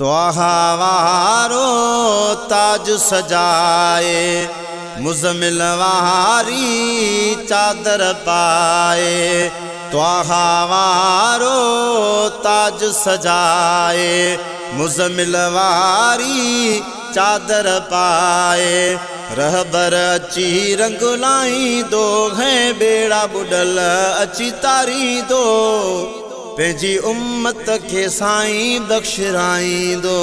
त्वाहा वारो ताज सजाए, मुज़मिल वारी चादर पाए। त्वाहा वारो ताज सजाए, मुज़मिल वारी चादर पाए। रहबर अची रंग लाईंदो है, बेड़ा बुडल अची तारींदो। पंहिंजी उम्मत खे साईं बख़्शिराईंदो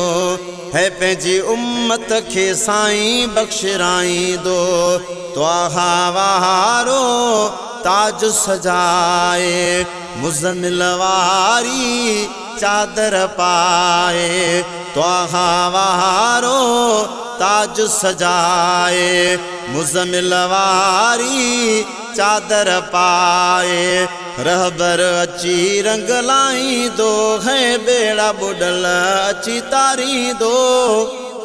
है, पंहिंजी उम्मत खे साईं बख़्शिराईंदो। त्वाहा वारो ताज सजाए, मुज़मिल वारी चादर पाए। त्वाहा वारो ताज सजाए, मुज़मिल वारी चादर पाए। रहबर अची रंग लाईंदो है, बेड़ा बुडल अची तारींदो।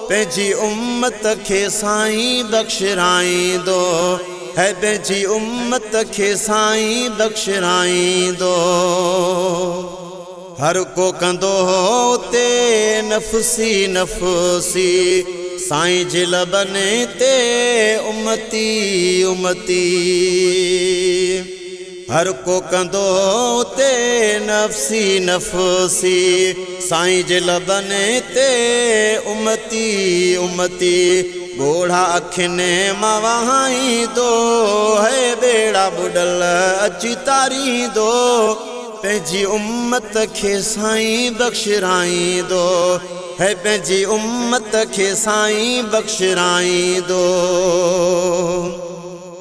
पंहिंजी उम्मत खे साईं बख़्शिराईंदो है, पंहिंजी उम्मत खे साईं बख़्शिराईंदो। हर को कंदो ते नफ़सी नफ़सी, साईं जे लबनि ते उम्मती उम्मती। हर को कंदो ते नफ़सी नफ़सी, साईं जे लबनि ते उम्मती उम्मती। ॻोढ़ा अखियुनि मां वहाईंदो है, बेड़ा बुडल अची तारींदो। पंहिंजी उम्मत खे साईं बख़्शिराईंदो है, पंहिंजी उम्मत खे साईं बख़्शिराईंदो।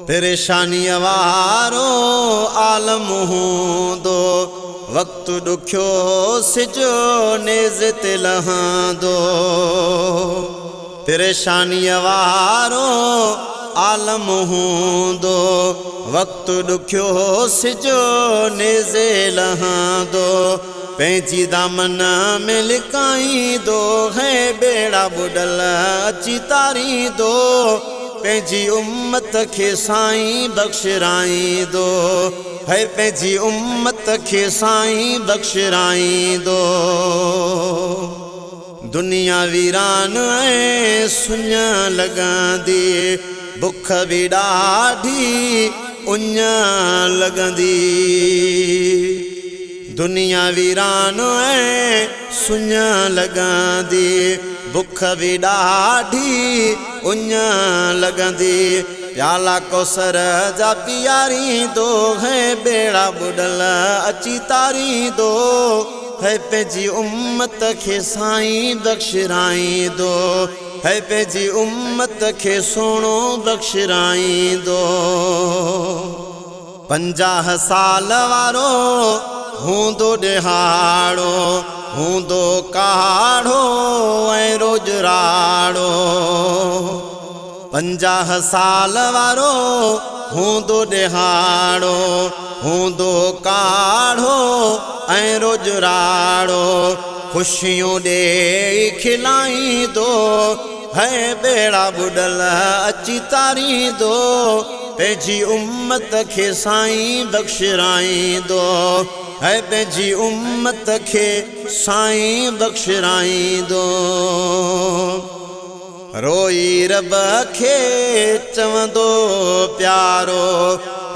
परेशानीअ वारो आलम हूंदो, वक़्तु ॾुखियो सिजो नेज़ ते लहंदो। परेशानीअ वारो आलम हूंदो, वक़्तु ॾुखियो सिजो नेज़े लहंदो। पंहिंजी दामन में लिकाईंदो है, बेड़ा बुडल अची तारींदो। पंहिंजी उम्मत खे साईं बख़्शिराईंदो है, पंहिंजी उम्मत खे साईं बख़्शिराईंदो। दुनिया वीरान ऐं सुञ लॻंदी, बुख बि ॾाढी उञ लॻंदी। दुनिया वीरान ऐं सुञ लॻंदी, बुख बि ॾाढी उञ लॻंदी। प्याला कौसर जा पीआरींदो है, बेड़ा बुडल अची तारींदो है। पंहिंजी उम्मत खे साईं बख़्शिराईंदो है, पंहिंजी उम्मत खे सोणो बख़्शिराईंदो। 50 साल वारो हूंदो ॾिहाड़ो, हूंदो काढ़ो ऐं रोजराड़ो। 50 साल वारो हूंदो ॾिहाड़ो, हूंदो काढ़ो ऐं रोजराड़ो। ख़ुशियूं ॾेई खिलाईंदो है, बेड़ा बुडल अची तारींदो। पंहिंजी उम्मत खे साईं बख़्शिराईंदो है, पंहिंजी उम्मत खे साईं बख़्शिराईंदो। रोई रब खे चवंदो प्यारो,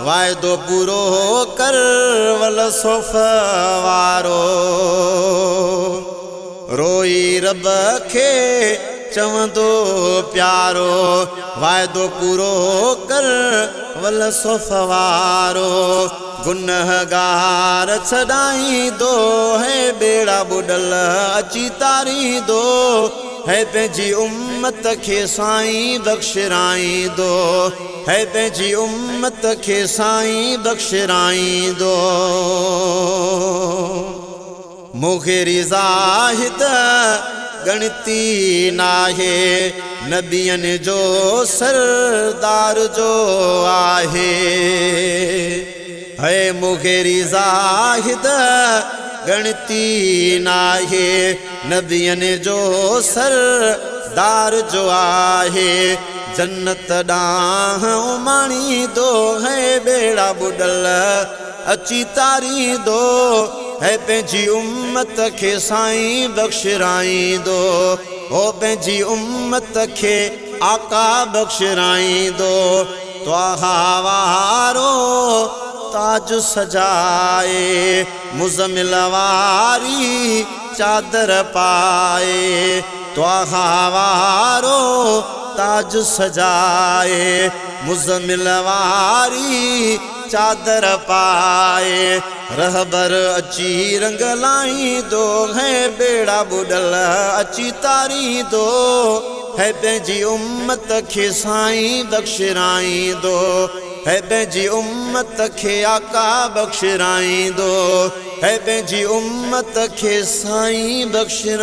वाइदो पूरो कर वल सोफ़ वारो। रोई रब खे चवंदो प्यारो, वाइदो पूरो कर वल सोफ़ वारो। गुनहगार छॾाईंदो है, बेड़ा बुडल अची तारींदो है। पंहिंजी उम्मत खे साईं बख़्शिराईंदो है, पंहिंजी उम्मत खे साईं बख़्शिराईंदो। मुग़िरी ज़ाहिद गणती नाहे, नबियनि जो सरदार जो आहे। है मुग़िरी ज़ाहिद गणती नाहे, नबियनि जो सरदार जो आहे। जन्नत ॾांहुं उमाणींदो है, बेड़ा बुडल अची तारींदो है पंहिंजी उम्मत खे साईं बख़्शराईंदो हो पंहिंजी उम्मत खे आका बख़्शराईंदो त्वाहा वारो ताज सजाए मुज़मिल वारी चादर पाए त्वाहा वारो ताज सजाए मुज़मिल वारी चादर पाए रहबर अची रंग लाईंदो है बेड़ा बुॾल अची तारींदो है पंहिंजी उम्मत खे साईं बख़्शराईंदो है पंहिंजी उम्मत खे आका बख़्शराईंदो है पंहिंजी उम्मत खे साईं बख़्शराईंदो।